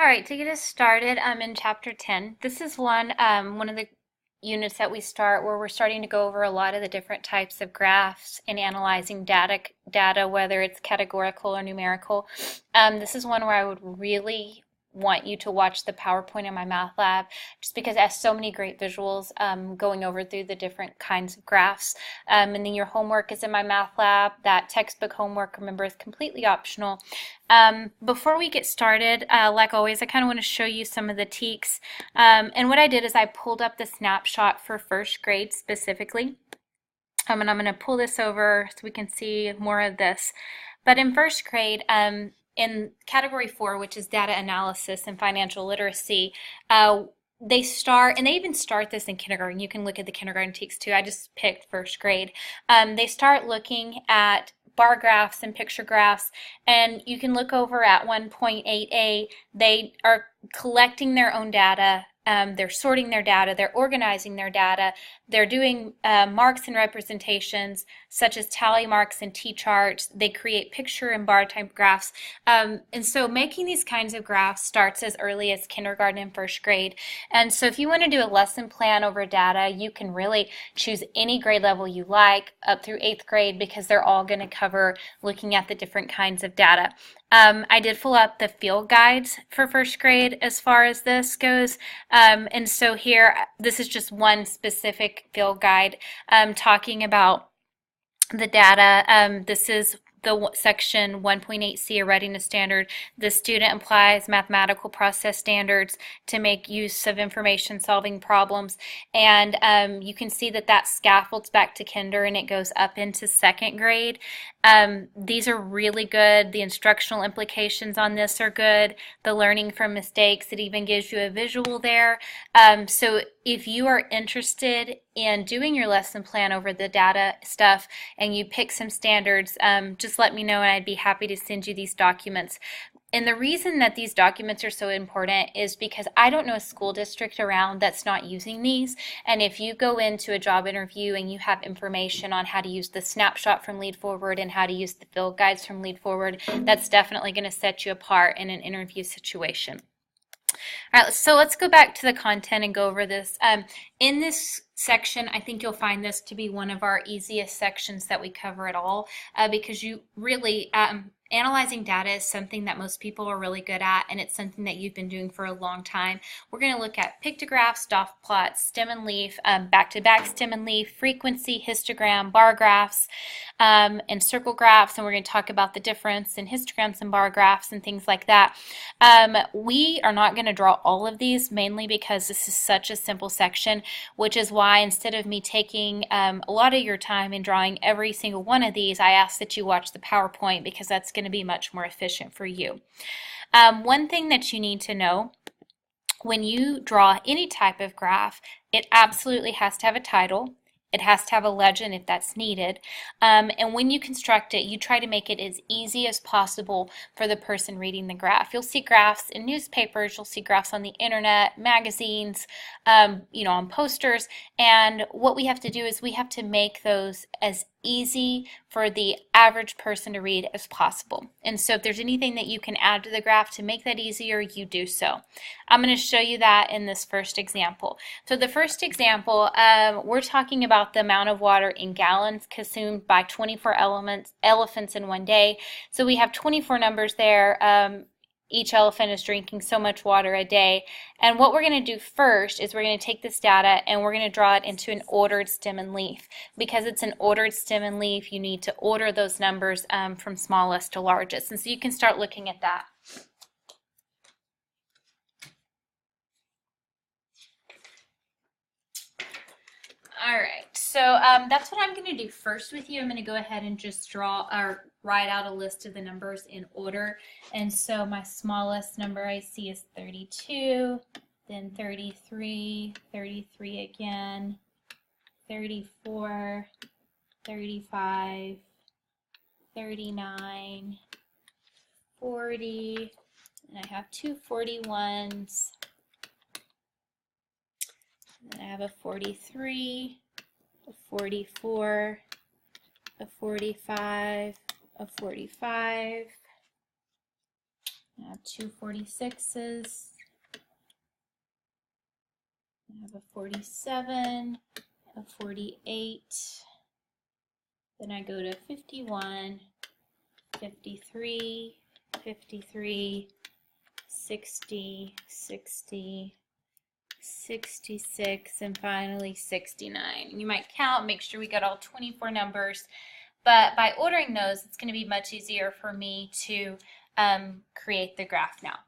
All right, to get us started, I'm in chapter 10. This is one of the units that we start where we're starting to go over a lot of the different types of graphs and analyzing data, whether it's categorical or numerical. This is one where I would really want you to watch the PowerPoint in my math lab just because it has so many great visuals going over through the different kinds of graphs. And then your homework is in my math lab. That textbook homework, remember, is completely optional. Before we get started, like always, I kind of want to show you some of the teaks. And what I did is I pulled up the snapshot for first grade specifically. And I'm going to pull this over so we can see more of this. But in first grade, in category 4, which is data analysis and financial literacy, they start, and they even start this in kindergarten. You can look at the kindergarten teaks too. I just picked first grade. They start looking at bar graphs and picture graphs, and you can look over at 1.8a. They are collecting their own data. They're sorting their data, they're organizing their data, they're doing marks and representations such as tally marks and T-charts. They create picture and bar type graphs. And so making these kinds of graphs starts as early as kindergarten and first grade. And so if you want to do a lesson plan over data, you can really choose any grade level you like up through 8th grade because they're all going to cover looking at the different kinds of data. I did fill up the field guides for first grade as far as this goes. And so here, this is just one specific field guide talking about the data. This is the section 1.8c, a readiness standard. The student applies mathematical process standards to make use of information solving problems. And you can see that that scaffolds back to kinder and it goes up into 2nd grade. These are really good. The instructional implications on this are good. The learning from mistakes, it even gives you a visual there. So if you are interested in doing your lesson plan over the data stuff and you pick some standards, just let me know and I'd be happy to send you these documents. And the reason that these documents are so important is because I don't know a school district around that's not using these. And if you go into a job interview and you have information on how to use the snapshot from Lead Forward and how to use the field guides from Lead Forward, that's definitely going to set you apart in an interview situation. All right, so let's go back to the content and go over this. In this section, I think you'll find this to be one of our easiest sections that we cover at all because you really, analyzing data is something that most people are really good at, and it's something that you've been doing for a long time. We're going to look at pictographs, dot plots, stem and leaf, back-to-back stem and leaf, frequency, histogram, bar graphs, and circle graphs, and we're going to talk about the difference in histograms and bar graphs and things like that. We are not going to draw all of these, mainly because this is such a simple section, which is why instead of me taking a lot of your time in drawing every single one of these, I ask that you watch the PowerPoint because that's going to be much more efficient for you. One thing that you need to know when you draw any type of graph, it absolutely has to have a title. It has to have a legend if that's needed. And when you construct it, you try to make it as easy as possible for the person reading the graph. You'll see graphs in newspapers, you'll see graphs on the internet, magazines, on posters. And what we have to do is we have to make those as easy for the average person to read as possible. And so if there's anything that you can add to the graph to make that easier, you do so. I'm going to show you that in this first example. So the first example, we're talking about the amount of water in gallons consumed by 24 elephants in one day. So we have 24 numbers there. Each elephant is drinking so much water a day. And what we're going to do first is we're going to take this data and we're going to draw it into an ordered stem and leaf. Because it's an ordered stem and leaf, you need to order those numbers from smallest to largest. And so you can start looking at that. All right, so that's what I'm going to do first with you. I'm going to go ahead and just draw or write out a list of the numbers in order. And so my smallest number I see is 32, then 33, 33 again, 34, 35, 39, 40, and I have two 41s. Then I have a 43, a 44, a 45, a 45, I have two 46s. I have a 47, a 48. Then I go to 51, 53, 53, 60, 60, 66, and finally 69. You might count, make sure we got all 24 numbers, but by ordering those, it's going to be much easier for me to create the graph now.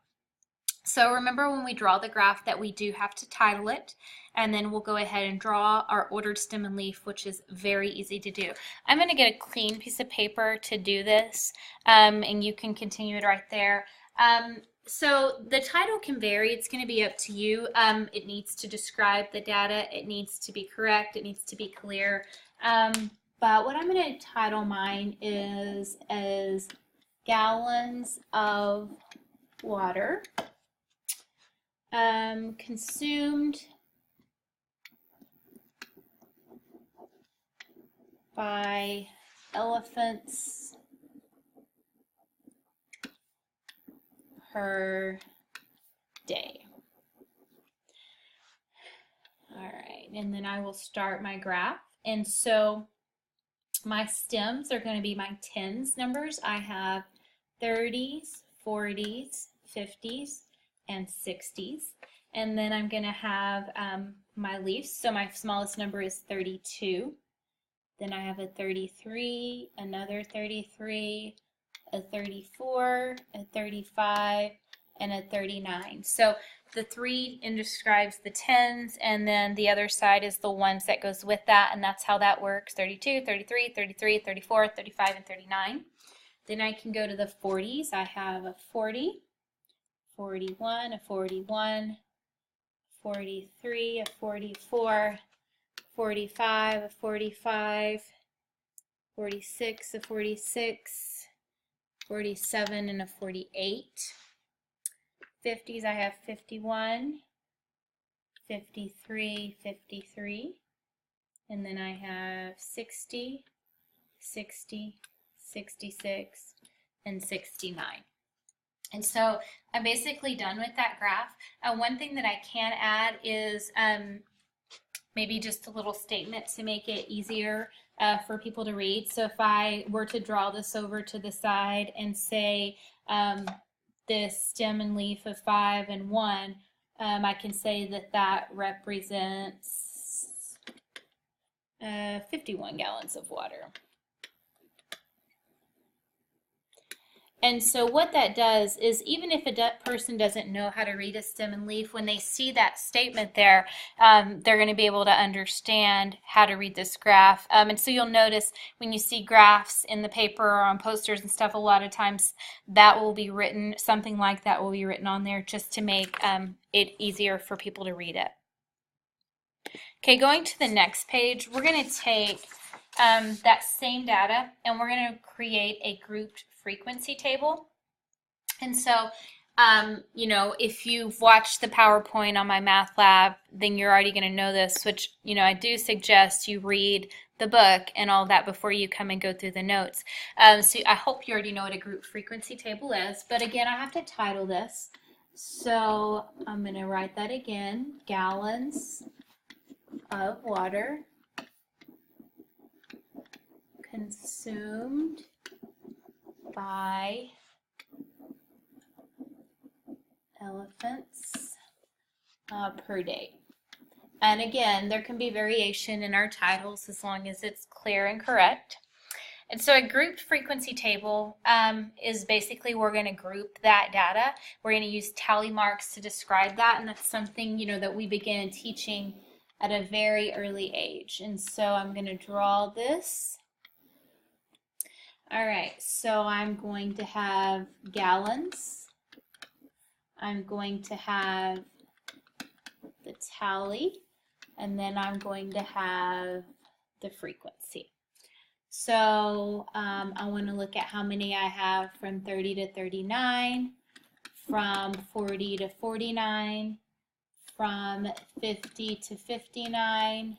So remember when we draw the graph that we do have to title it, and then we'll go ahead and draw our ordered stem and leaf, which is very easy to do. I'm going to get a clean piece of paper to do this, and you can continue it right there. So the title can vary. It's going to be up to you. It needs to describe the data. It needs to be correct. It needs to be clear. But what I'm going to title mine is as gallons of water consumed by elephants per day. All right, and then I will start my graph. And so my stems are going to be my tens numbers. I have 30s, 40s, 50s, and 60s. And then I'm going to have my leaves. So my smallest number is 32. Then I have a 33, another 33, a 34, a 35, and a 39. So the 3 describes the tens, and then the other side is the ones that goes with that, and that's how that works: 32, 33, 33, 34, 35, and 39. Then I can go to the 40s. I have a 40, 41, a 41, 43, a 44, 45, a 45, 46, a 46, 47, and a 48. 50s, I have 51, 53, 53, and then I have 60, 60, 66, and 69. And so I'm basically done with that graph. One thing that I can add is maybe just a little statement to make it easier for people to read. So if I were to draw this over to the side and say this stem and leaf of 5 and 1, I can say that that represents 51 gallons of water. And so what that does is, even if a person doesn't know how to read a stem and leaf, when they see that statement there, they're going to be able to understand how to read this graph. And so you'll notice when you see graphs in the paper or on posters and stuff, a lot of times that will be written, something like that will be written on there just to make it easier for people to read it. Okay, going to the next page, we're going to take that same data and we're going to create a grouped frequency table. And so, you know, if you've watched the PowerPoint on my math lab, then you're already going to know this, which, you know, I do suggest you read the book and all that before you come and go through the notes. So I hope you already know what a group frequency table is, but again, I have to title this. So I'm going to write that again: gallons of water consumed by elephants per day. And again, there can be variation in our titles as long as it's clear and correct. And so a grouped frequency table is basically, we're going to group that data. We're going to use tally marks to describe that, and that's something, you know, that we begin teaching at a very early age. And so I'm going to draw this. All right, so I'm going to have gallons. I'm going to have the tally, and then I'm going to have the frequency. So I want to look at how many I have from 30 to 39, from 40 to 49, from 50 to 59,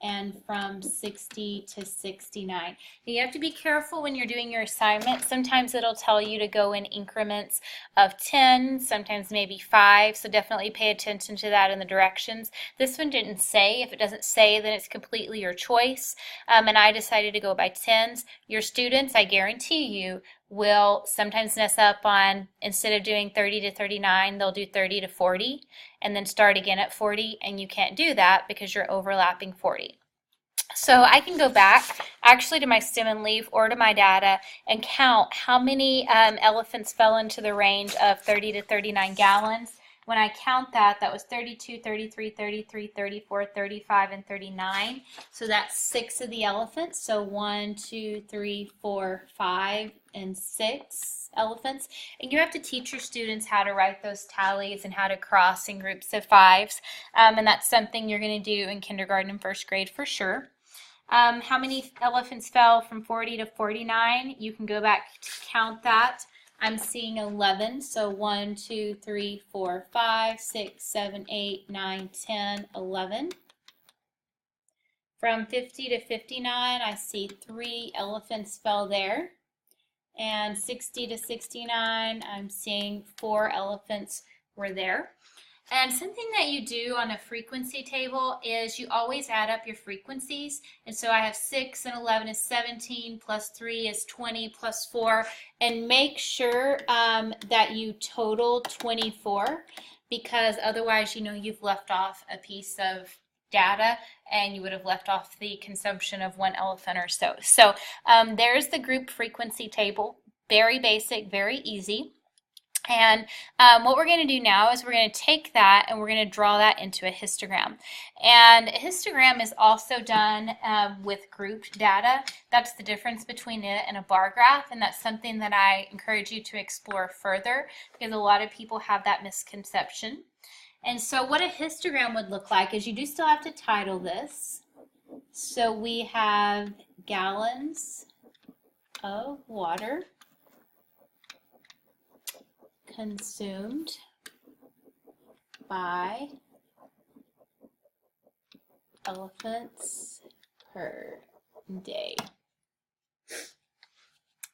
and from 60 to 69. Now you have to be careful when you're doing your assignment. Sometimes it'll tell you to go in increments of 10, sometimes maybe 5, so definitely pay attention to that in the directions. This one didn't say. If it doesn't say, then it's completely your choice, and I decided to go by 10s. Your students, I guarantee you, will sometimes mess up on, instead of doing 30 to 39, they'll do 30 to 40 and then start again at 40, and you can't do that because you're overlapping 40. So I can go back actually to my stem and leaf or to my data and count how many elephants fell into the range of 30 to 39 gallons. When I count that, that was 32, 33, 33, 34, 35, and 39. So that's 6 of the elephants. So 1, 2, 3, 4, 5, and 6 elephants. And you have to teach your students how to write those tallies and how to cross in groups of 5s. And that's something you're going to do in kindergarten and first grade for sure. How many elephants fell from 40 to 49? You can go back to count that. I'm seeing 11, so 1, 2, 3, 4, 5, 6, 7, 8, 9, 10, 11. From 50 to 59, I see 3 elephants fell there. And 60 to 69, I'm seeing 4 elephants were there. And something that you do on a frequency table is you always add up your frequencies. And so I have 6 and 11 is 17, plus 3 is 20, plus 4. And make sure that you total 24, because otherwise, you know, you've left off a piece of data and you would have left off the consumption of 1 elephant or so. So there's the group frequency table. Very basic, very easy. And what we're going to do now is we're going to take that and we're going to draw that into a histogram. And a histogram is also done with grouped data. That's the difference between it and a bar graph, and that's something that I encourage you to explore further because a lot of people have that misconception. And so what a histogram would look like is you do still have to title this. So we have gallons of water consumed by elephants per day.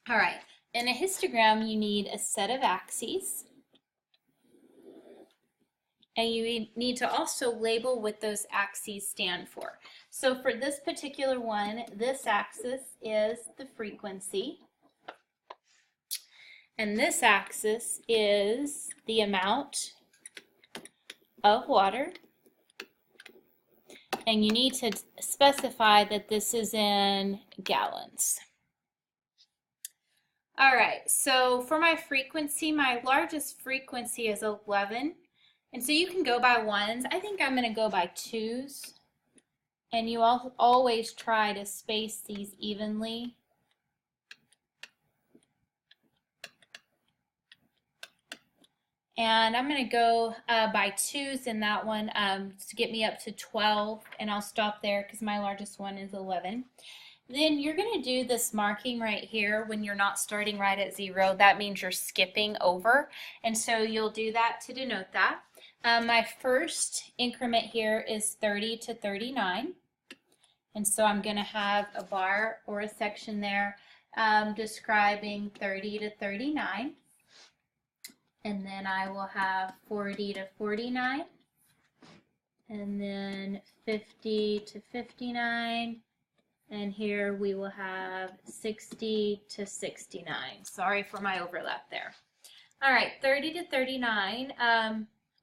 All right, in a histogram you need a set of axes, and you need to also label what those axes stand for. So for this particular one, this axis is the frequency. And this axis is the amount of water. And you need to specify that this is in gallons. All right, so for my frequency, my largest frequency is 11. And so you can go by 1s. I think I'm going to go by 2s. And you always try to space these evenly. And I'm going to go by 2s in that one to get me up to 12, and I'll stop there because my largest one is 11. Then you're going to do this marking right here when you're not starting right at 0. That means you're skipping over, and so you'll do that to denote that. My first increment here is 30 to 39, and so I'm going to have a bar or a section there describing 30 to 39. And then I will have 40 to 49, and then 50 to 59, and here we will have 60 to 69. Sorry for my overlap there. All right, 30 to 39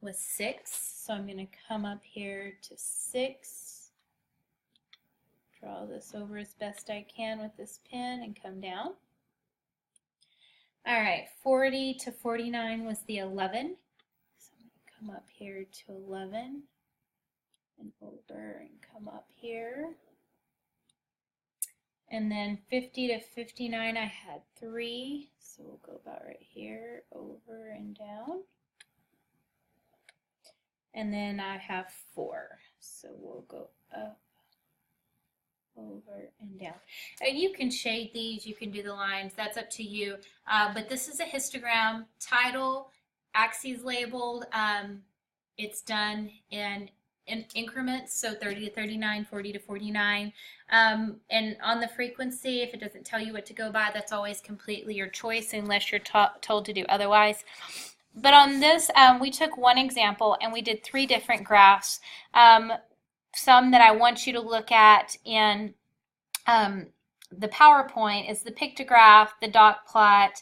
was 6, so I'm going to come up here to 6, draw this over as best I can with this pen, and come down. All right, 40 to 49 was the 11. So I'm going to come up here to 11 and over and come up here. And then 50 to 59, I had 3. So we'll go about right here, over and down. And then I have 4. So we'll go up, over and down. And you can shade these, you can do the lines, that's up to you. But this is a histogram. Title, axes labeled, it's done in in increments, so 30 to 39, 40 to 49. And on the frequency, if it doesn't tell you what to go by, that's always completely your choice unless you're told to do otherwise. But on this, we took one example and we did 3 different graphs. Some that I want you to look at in the PowerPoint is the pictograph, the dot plot,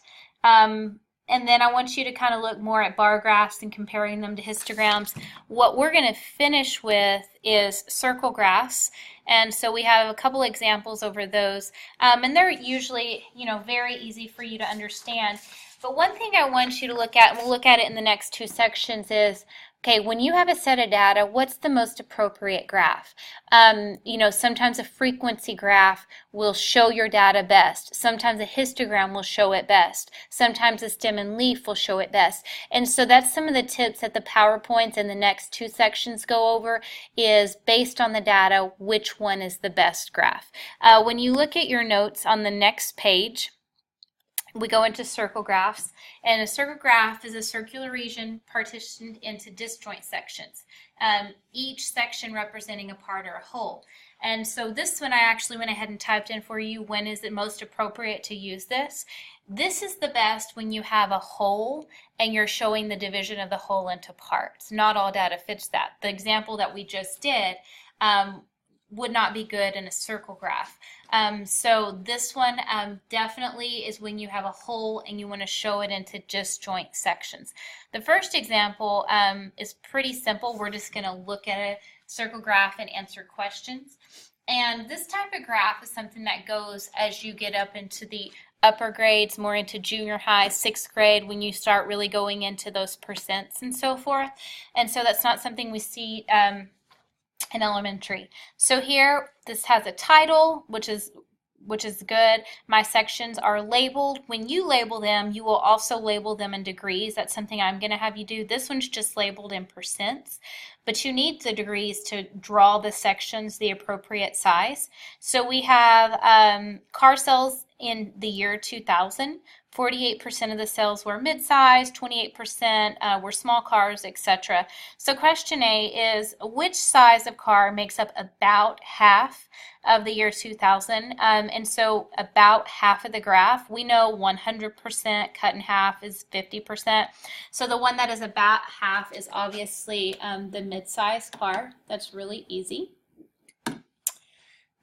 and then I want you to kind of look more at bar graphs and comparing them to histograms. What we're going to finish with is circle graphs, and so we have a couple examples over those, and they're usually, very easy for you to understand. But one thing I want you to look at, and we'll look at it in the next 2 sections, is okay, when you have a set of data, what's the most appropriate graph? Sometimes a frequency graph will show your data best. Sometimes a histogram will show it best. Sometimes a stem and leaf will show it best. And so that's some of the tips that the PowerPoints in the next 2 sections go over, is based on the data, which one is the best graph. When you look at your notes on the next page, we go into circle graphs, and a circle graph is a circular region partitioned into disjoint sections, each section representing a part or a whole. And so this one I actually went ahead and typed in for you, when is it most appropriate to use this. This is the best when you have a whole and you're showing the division of the whole into parts. Not all data fits that. The example that we just did would not be good in a circle graph. So this one definitely is when you have a whole and you want to show it into disjoint sections. The first example is pretty simple. We're just going to look at a circle graph and answer questions. And this type of graph is something that goes as you get up into the upper grades, more into junior high, 6th grade, when you start really going into those percents and so forth. And so that's not something we see in elementary. So here, this has a title, which is good. My sections are labeled. When you label them, you will also label them in degrees. That's something I'm going to have you do. This one's just labeled in percents, but you need the degrees to draw the sections the appropriate size. So we have car sales in the year 2000. 48% of the sales were mid-size, 28% were small cars, etc. So question A is, which size of car makes up about half of the year 2000? And so about half of the graph, we know 100% cut in half is 50%. So the one that is about half is obviously the mid-size car. That's really easy.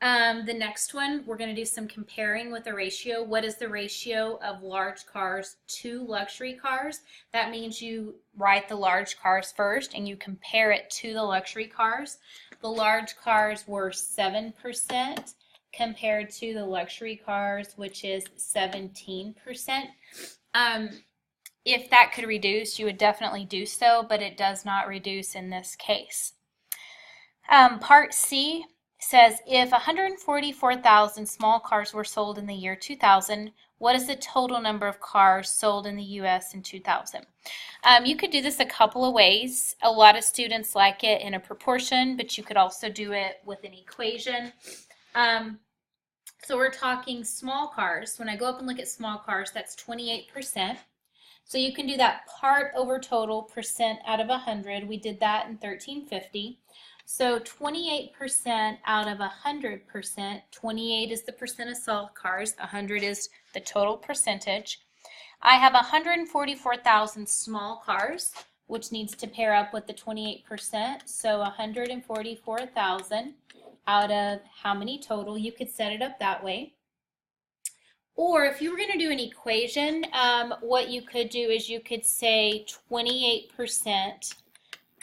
The next one, we're going to do some comparing with a ratio. What is the ratio of large cars to luxury cars? That means you write the large cars first and you compare it to the luxury cars. The large cars were 7% compared to the luxury cars, which is 17%. If that could reduce, you would definitely do so, but it does not reduce in this case. Part C says, if 144,000 small cars were sold in the year 2000, what is the total number of cars sold in the U.S. in 2000? You could do this a couple of ways. A lot of students like it in a proportion, but you could also do it with an equation. So we're talking small cars. When I go up and look at small cars, that's 28%. So you can do that part over total, percent out of 100. We did that in 1350. So 28% out of 100%, 28 is the percent of sold cars, 100 is the total percentage. I have 144,000 small cars, which needs to pair up with the 28%. So 144,000 out of how many total? You could set it up that way. Or if you were going to do an equation, what you could do is you could say 28%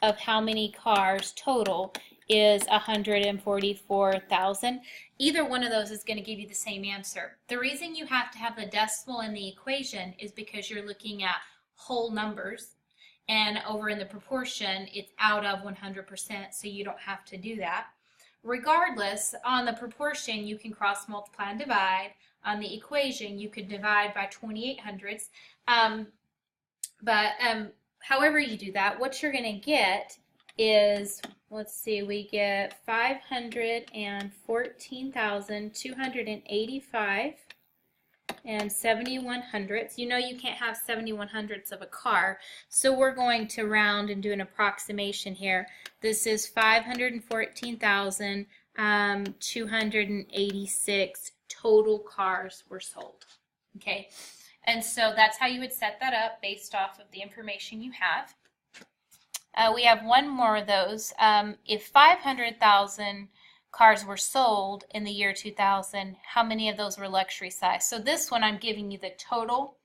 of how many cars total is 144,000. Either one of those is going to give you the same answer. The reason you have to have the decimal in the equation is because you're looking at whole numbers, and over in the proportion it's out of 100%, so you don't have to do that. Regardless, on the proportion you can cross multiply and divide. On the equation you could divide by 2800ths. However you do that, what you're going to get is, let's see, we get 514,285 and 71/100ths. You know you can't have 71/100ths of a car, so we're going to round and do an approximation here. This is 514,286 total cars were sold. Okay, and so that's how you would set that up based off of the information you have. We have one more of those. If 500,000 cars were sold in the year 2000, how many of those were luxury size? So this one I'm giving you the total,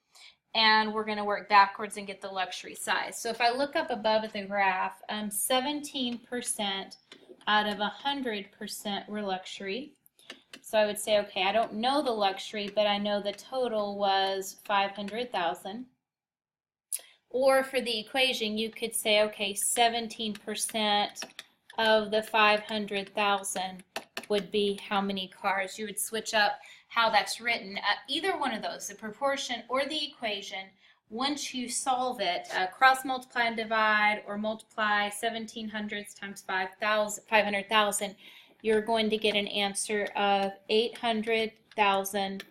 and we're going to work backwards and get the luxury size. So if I look up above at the graph, 17% out of 100% were luxury. So I would say, okay, I don't know the luxury, but I know the total was 500,000. Or for the equation, you could say, okay, 17% of the 500,000 would be how many cars. You would switch up how that's written. Either one of those, the proportion or the equation, once you solve it, cross multiply and divide, or multiply 1700ths times 500,000, you're going to get an answer of 800,000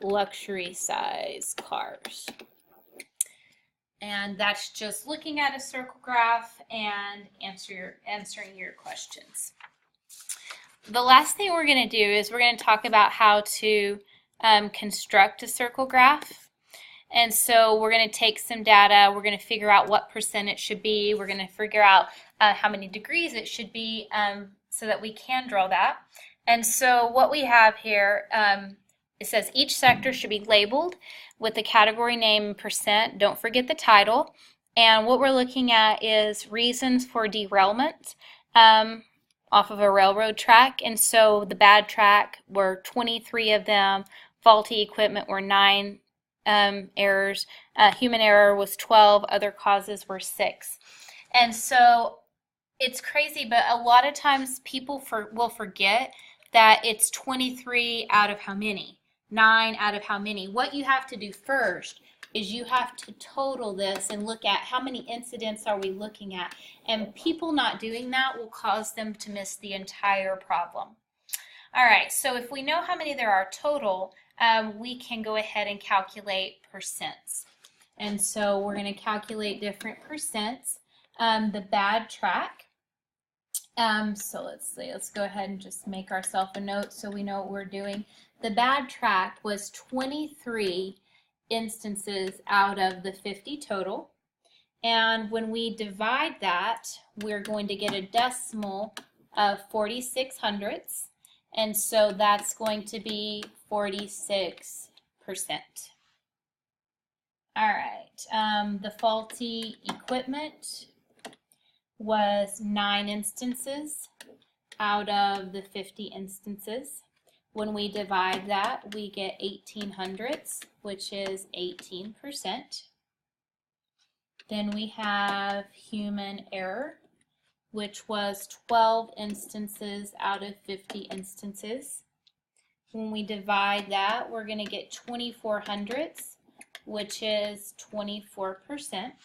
luxury size cars. And that's just looking at a circle graph and answering your questions. The last thing we're going to do is we're going to talk about how to construct a circle graph. And so we're going to take some data, we're going to figure out what percent it should be, we're going to figure out how many degrees it should be so that we can draw that. And so what we have here, it says each sector should be labeled with the category name and percent. Don't forget the title. And what we're looking at is reasons for derailment off of a railroad track. And so the bad track were 23 of them. Faulty equipment were 9 errors. Human error was 12. Other causes were 6. And so it's crazy, but a lot of times people will forget that it's 23 out of how many? 9 out of how many? What you have to do first is you have to total this and look at how many incidents are we looking at. And people not doing that will cause them to miss the entire problem. All right, so if we know how many there are total, we can go ahead and calculate percents. And so we're going to calculate different percents. The bad track. So let's see, let's go ahead and just make ourselves a note so we know what we're doing. The bad track was 23 instances out of the 50 total. And when we divide that, we're going to get a decimal of 46/100ths. And so that's going to be 46%. All right, the faulty equipment was 9 instances out of the 50 instances. When we divide that, we get 18/100ths, which is 18%. Then we have human error, which was 12 instances out of 50 instances. When we divide that, we're going to get 24/100ths, which is 24%.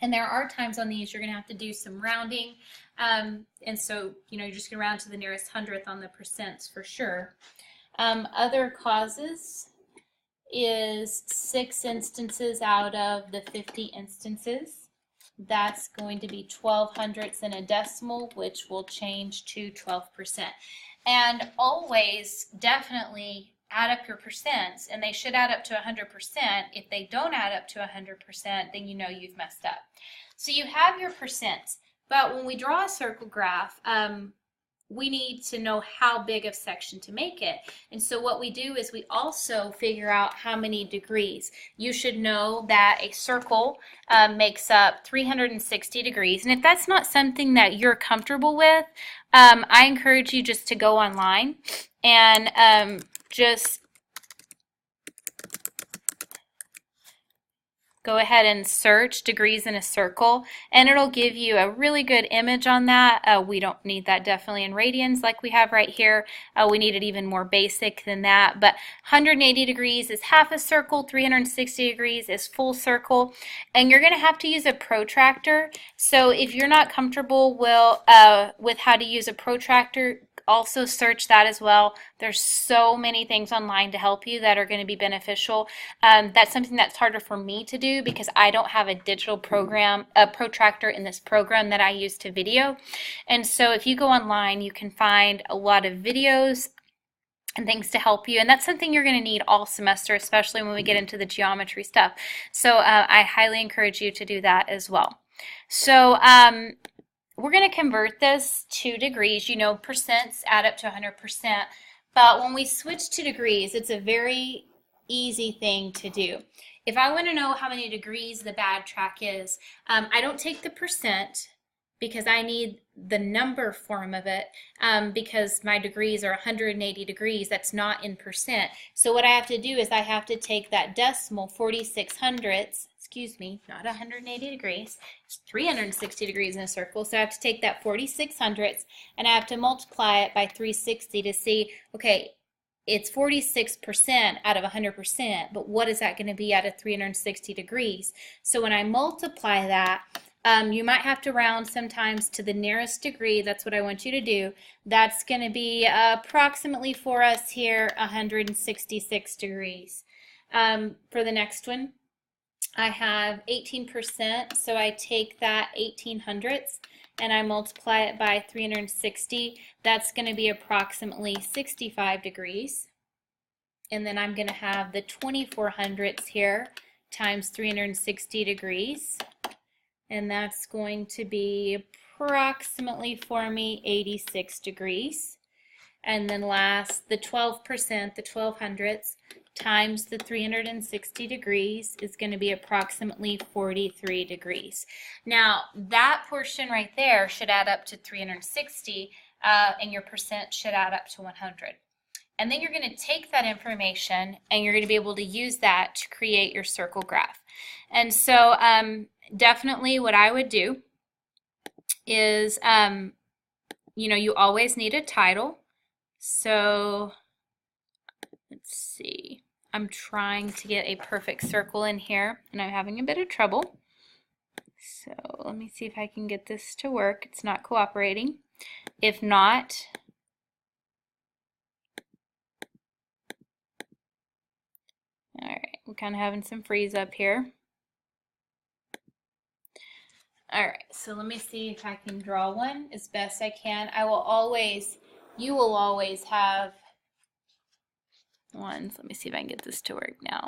And there are times on these you're going to have to do some rounding. And so, you're just going to round to the nearest 100th on the percents for sure. Other causes is 6 instances out of the 50 instances. That's going to be 12/100ths in a decimal, which will change to 12%. And always definitely add up your percents, and they should add up to 100%. If they don't add up to 100%, then you know you've messed up. So you have your percents, but when we draw a circle graph, we need to know how big of section to make it. And so what we do is we also figure out how many degrees. You should know that a circle makes up 360 degrees. And if that's not something that you're comfortable with, I encourage you just to go online and just go ahead and search degrees in a circle, and it'll give you a really good image on that. We don't need that definitely in radians like we have right here. We need it even more basic than that. But 180 degrees is half a circle, 360 degrees is full circle, and you're going to have to use a protractor. So if you're not comfortable with how to use a protractor, also search that as well. There's so many things online to help you that are going to be beneficial. That's something that's harder for me to do because I don't have a digital program, a protractor in this program that I use to video. And so if you go online, you can find a lot of videos and things to help you. And that's something you're going to need all semester, especially when we get into the geometry stuff. So I highly encourage you to do that as well. So we're going to convert this to degrees. You know, percents add up to 100%. But when we switch to degrees, it's a very easy thing to do. If I want to know how many degrees the bad track is, I don't take the percent, because I need the number form of it, because my degrees are 180 degrees. That's not in percent. So what I have to do is I have to take that decimal 46 hundredths, excuse me, not 180 degrees, it's 360 degrees in a circle. So I have to take that 46 hundredths and I have to multiply it by 360 to see, okay, it's 46% out of 100%, but what is that going to be out of 360 degrees? So when I multiply that, you might have to round sometimes to the nearest degree. That's what I want you to do. That's going to be approximately for us here 166 degrees. For the next one, I have 18%, so I take that 18 hundredths and I multiply it by 360. That's going to be approximately 65 degrees. And then I'm going to have the 24 hundredths here times 360 degrees. And that's going to be approximately for me 86 degrees. And then last, the 12%, the 12 hundredths, times the 360 degrees is going to be approximately 43 degrees. Now, that portion right there should add up to 360, and your percent should add up to 100. And then you're going to take that information and you're going to be able to use that to create your circle graph. And so definitely what I would do is, you know, you always need a title. So let's see. I'm trying to get a perfect circle in here and I'm having a bit of trouble. So let me see if I can get this to work. It's not cooperating. If not, all right, we're kind of having some freeze up here. All right, so let me see if I can draw one as best I can. You will always have ones. Let me see if I can get this to work now.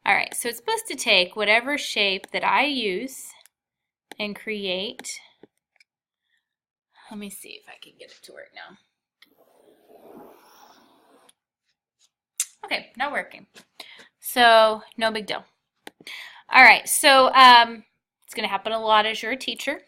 All right, so it's supposed to take whatever shape that I use and create. Let me see if I can get it to work now. Okay, not working. So no big deal. All right, so it's going to happen a lot as you're a teacher.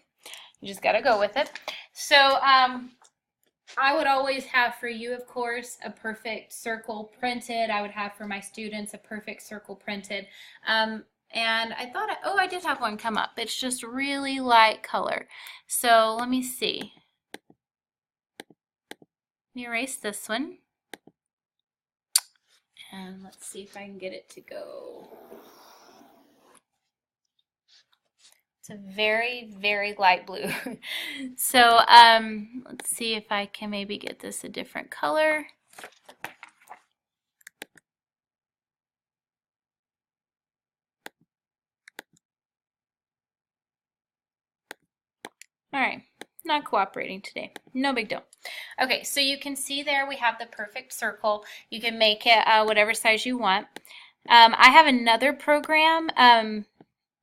You just got to go with it. So I would always have for you, of course, a perfect circle printed. I would have for my students a perfect circle printed. And I thought, oh, I did have one come up. It's just really light color. So let me see. Let me erase this one. And let's see if I can get it to go. It's a very, very light blue. So let's see if I can maybe get this a different color. All right, not cooperating today. No big deal. Okay, so you can see there we have the perfect circle. You can make it whatever size you want. I have another program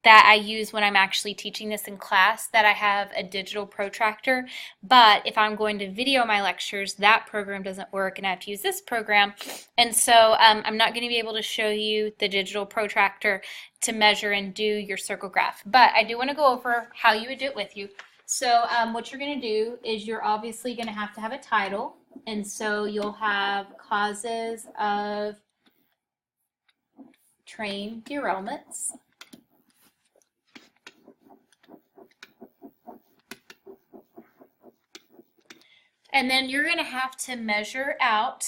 that I use when I'm actually teaching this in class, that I have a digital protractor, but if I'm going to video my lectures, that program doesn't work and I have to use this program. And so I'm not going to be able to show you the digital protractor to measure and do your circle graph, but I do want to go over how you would do it with you. So what you're going to do is you're obviously going to have a title, and so you'll have causes of train derailments. And then you're going to have to measure out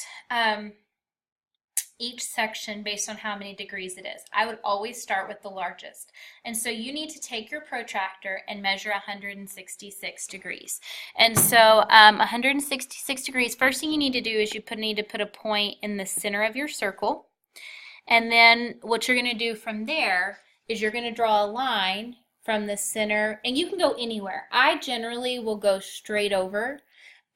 each section based on how many degrees it is. I would always start with the largest. And so you need to take your protractor and measure 166 degrees. And so 166 degrees, first thing you need to do is you need to put a point in the center of your circle. And then what you're going to do from there is you're going to draw a line from the center, and you can go anywhere. I generally will go straight over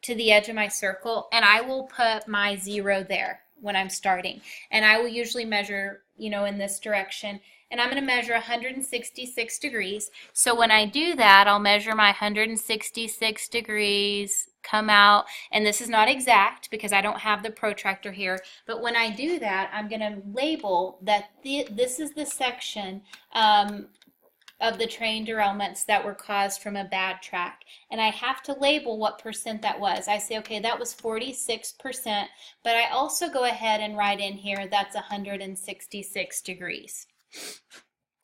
to the edge of my circle, and I will put my 0 there when I'm starting. And I will usually measure, in this direction, and I'm going to measure 166 degrees. So when I do that, I'll measure my 166 degrees, come out, and this is not exact because I don't have the protractor here, but when I do that, I'm going to label that this is the section of the train derailments that were caused from a bad track. And I have to label what percent that was. I say, okay, that was 46%, but I also go ahead and write in here that's 166 degrees.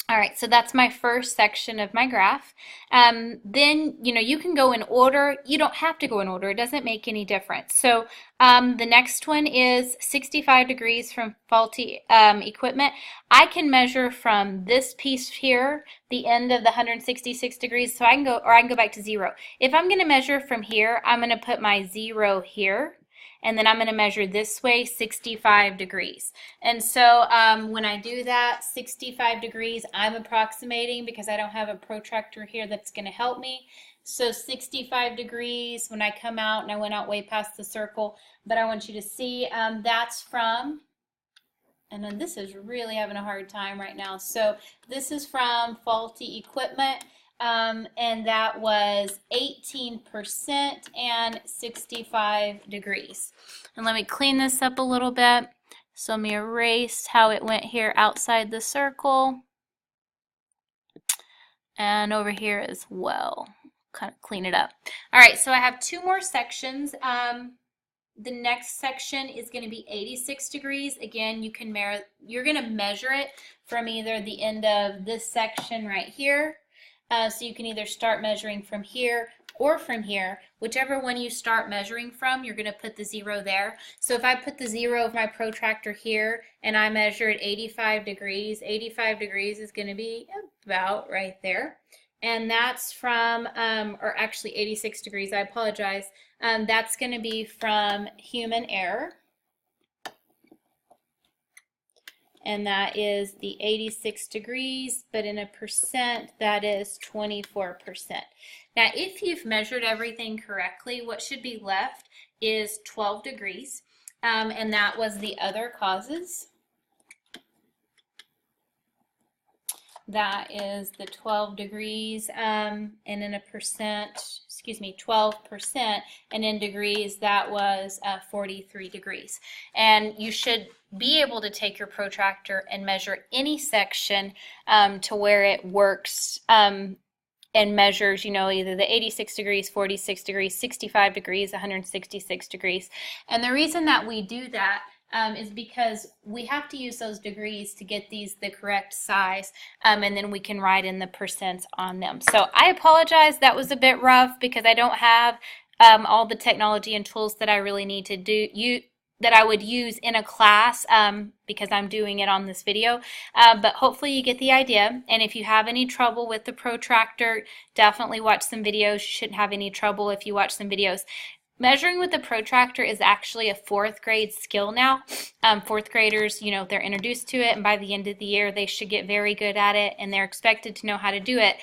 All right, so that's my first section of my graph. Then, you can go in order. You don't have to go in order. It doesn't make any difference. So the next one is 65 degrees from faulty equipment. I can measure from this piece here, the end of the 166 degrees, so I can go back to 0. If I'm going to measure from here, I'm going to put my 0 here. And then I'm going to measure this way 65 degrees. And so when I do that, 65 degrees, I'm approximating because I don't have a protractor here that's going to help me. So 65 degrees when I come out, and I went out way past the circle, but I want you to see that's from, and then this is really having a hard time right now. So this is from faulty equipment. And that was 18% and 65 degrees. And let me clean this up a little bit. So let me erase how it went here outside the circle. And over here as well. Kind of clean it up. All right, so I have 2 more sections. The next section is going to be 86 degrees. Again, you're going to measure it from either the end of this section right here. So you can either start measuring from here or from here. Whichever one you start measuring from, you're going to put the 0 there. So if I put the 0 of my protractor here and I measured 85 degrees is going to be about right there. And that's from, or actually 86 degrees, I apologize. That's going to be from human error. And that is the 86 degrees, but in a percent, that is 24%. Now, if you've measured everything correctly, what should be left is 12 degrees, and that was the other causes. That is the 12 degrees, and in a percent, 12%, and in degrees, that was 43 degrees. And you should be able to take your protractor and measure any section to where it works and measures, either the 86 degrees, 46 degrees, 65 degrees, 166 degrees. And the reason that we do that is because we have to use those degrees to get these the correct size, and then we can write in the percents on them. So I apologize, that was a bit rough because I don't have all the technology and tools that I really need to do, that I would use in a class because I'm doing it on this video. But hopefully you get the idea. And if you have any trouble with the protractor, definitely watch some videos. You shouldn't have any trouble if you watch some videos. Measuring with the protractor is actually a 4th grade skill now. 4th graders, they're introduced to it, and by the end of the year, they should get very good at it, and they're expected to know how to do it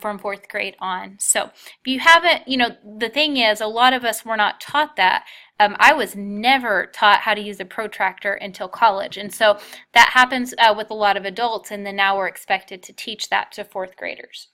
from 4th grade on. So if you haven't, the thing is, a lot of us were not taught that. I was never taught how to use a protractor until college, and so that happens with a lot of adults, and then now we're expected to teach that to 4th graders.